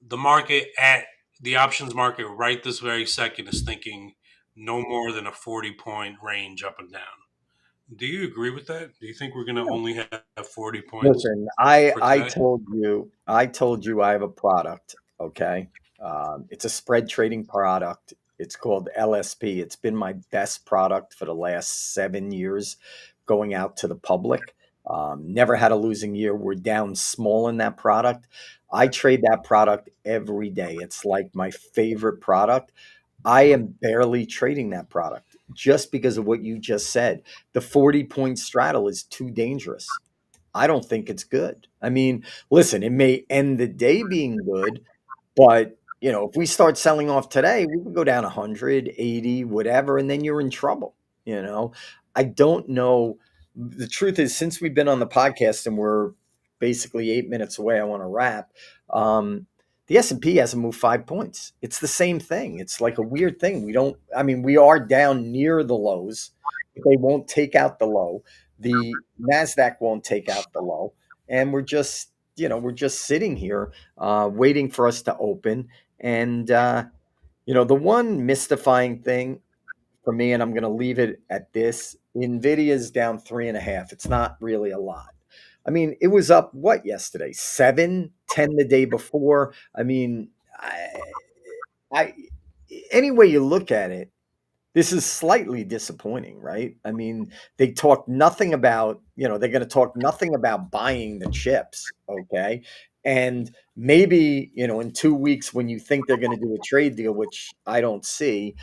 the market at the options market right this very second is thinking no more than a 40-point range up and down. Do you agree with that? Do you think we're going to only have 40 points listen, I for I today? told you I have a product, okay? It's a spread trading product. It's called LSP. It's been my best product for the last 7 years going out to the public. Never had a losing year. We're down small in that product. I trade that product every day. It's like my favorite product. I am barely trading that product just because of what you just said. The 40-point straddle is too dangerous. I don't think it's good. I mean, listen, it may end the day being good, but if we start selling off today, we can go down 180, whatever, and then you're in trouble. You know, I don't know. The truth is, since we've been on the podcast and we're basically 8 minutes away, I want to wrap. The S&P hasn't moved 5 points. It's the same thing. It's like a weird thing. We don't. I mean, we are down near the lows. But they won't take out the low. The Nasdaq won't take out the low, and we're just sitting here waiting for us to open. And the one mystifying thing for me, and I'm going to leave it at this: Nvidia's down 3.5. It's not really a lot. I mean, it was up what yesterday? 7, 10 the day before. I mean, I any way you look at it, this is slightly disappointing, right? I mean, they talk nothing about, they're going to talk nothing about buying the chips, okay? And maybe, in 2 weeks when you think they're going to do a trade deal, which I don't see,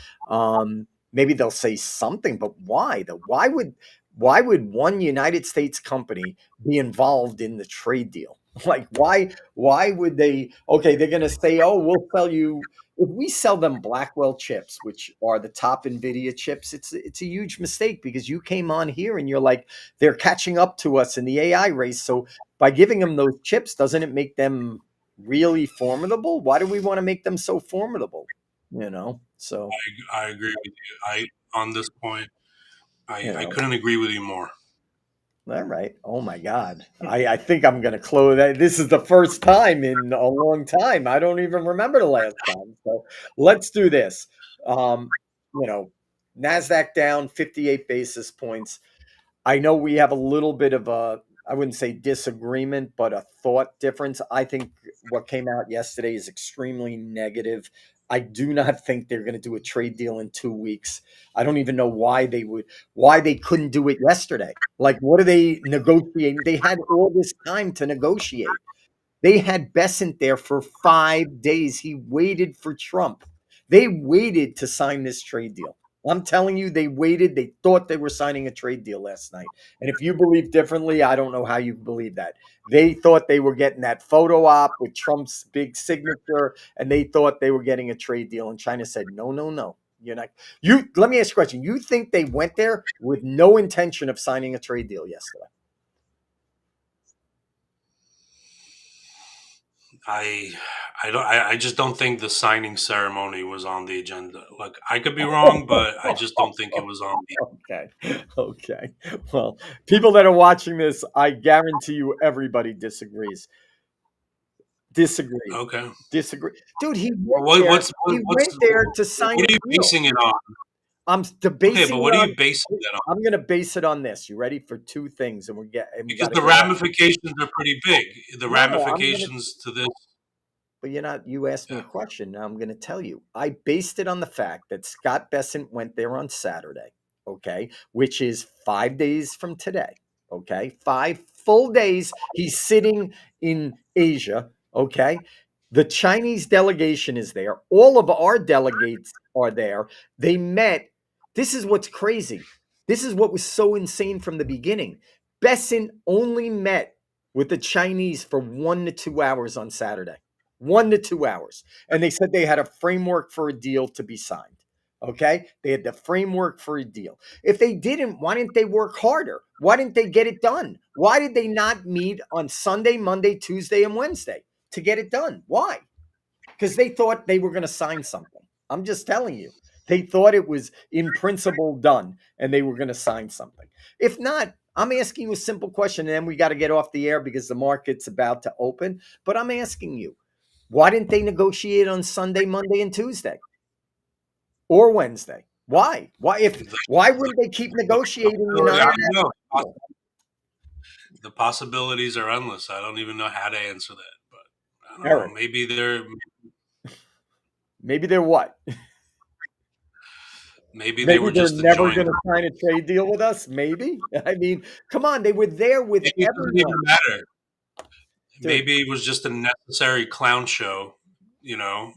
maybe they'll say something, but why? Why would one United States company be involved in the trade deal? Like why would they okay, they're going to say, "Oh, we'll sell you if we sell them Blackwell chips, which are the top Nvidia chips, it's a huge mistake because you came on here and you're like, they're catching up to us in the AI race. So by giving them those chips, doesn't it make them really formidable? Why do we want to make them so formidable? So I agree with you. On this point, you I know, couldn't agree with you more. all right. Oh my God. I think I'm gonna close that. This is the first time in a long time. I don't even remember the last time. So let's do this. Um, you know, NASDAQ down 58 basis points. I know we have a little bit of a, I wouldn't say disagreement, but a thought difference. I think what came out yesterday is extremely negative. I do not think they're going to do a trade deal in 2 weeks. I don't even know why they couldn't do it yesterday. Like, what are they negotiating? They had all this time to negotiate. They had Besant there for 5 days. He waited for Trump. They waited to sign this trade deal. I'm telling you, they waited. They thought they were signing a trade deal last night. And if you believe differently, I don't know how you believe that. They thought they were getting that photo op with Trump's big signature, and they thought they were getting a trade deal. And China said, no, no, no. You're not. You let me ask you a question. You think they went there with no intention of signing a trade deal yesterday? I just don't think the signing ceremony was on the agenda. Like, I could be wrong, but I just don't think it was on the. Okay. Okay. Well, people that are watching this, I guarantee you everybody disagrees. Disagree. Okay. Disagree. Dude, he Well, went there. He what's went there to sign what a are you deal. basing it on? I'm Okay, basing but it what are on. you basing that on? I'm going to base it on this. You ready for two things? And we Because got to the get off. ramifications are pretty big. The No, I'm going to. ramifications to this. But you're not. You asked me Yeah. a question. Now I'm going to tell you. I based it on the fact that Scott Bessent went there on Saturday. Okay, which is 5 days from today. Okay, 5 full days. He's sitting in Asia. Okay, the Chinese delegation is there. All of our delegates are there. They met. This is what's crazy. This is what was so insane from the beginning. Bessent only met with the Chinese for 1 to 2 hours on Saturday. 1 to 2 hours. And they said they had a framework for a deal to be signed. Okay. They had the framework for a deal. If they didn't, why didn't they work harder? Why didn't they get it done? Why did they not meet on Sunday, Monday, Tuesday, and Wednesday to get it done? Why? Because they thought they were going to sign something. I'm just telling you. They thought it was in principle done and they were going to sign something. If not, I'm asking you a simple question, and then we got to get off the air because the market's about to open. But I'm asking you, why didn't they negotiate on Sunday, Monday, and Tuesday or Wednesday? Why? Why wouldn't they keep negotiating the I nine? don't know. The possibilities are endless. I don't even know how to answer that. But I don't know. Eric, maybe they're what? Maybe they Maybe were they're just a never joint. going to sign a trade deal with us. Maybe. I mean, come on, they were there with Maybe it doesn't even everyone, matter. dude. Maybe it was just a necessary clown show, you know.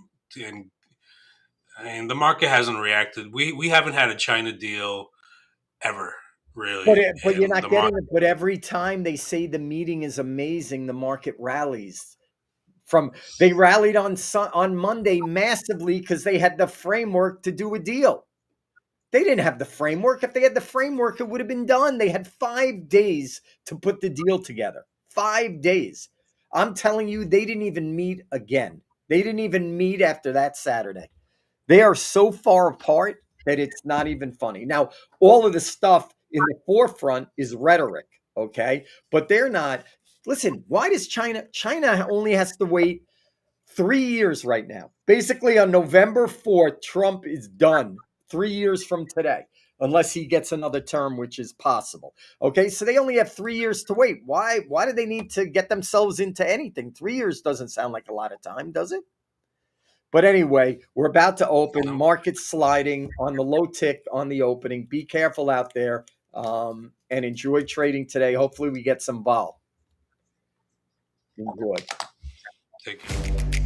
And the market hasn't reacted. We haven't had a China deal ever, really, But you're and not the getting market. it. But every time they say the meeting is amazing, the market rallies. They rallied on Monday massively because they had the framework to do a deal. They didn't have the framework. If they had the framework, it would have been done. They had 5 days to put the deal together. 5 days. I'm telling you, they didn't even meet again. They didn't even meet after that Saturday. They are so far apart that it's not even funny. Now, all of the stuff in the forefront is rhetoric, okay? But they're not. Listen, why does China only has to wait 3 years right now? Basically, on November 4th, Trump is done 3 years from today, unless he gets another term, which is possible. Okay, so they only have 3 years to wait. Why do they need to get themselves into anything? 3 years doesn't sound like a lot of time, does it? But anyway, we're about to open. No, Market sliding on the low tick on the opening. Be careful out there, and enjoy trading today. Hopefully, we get some vol. Enjoy. take it.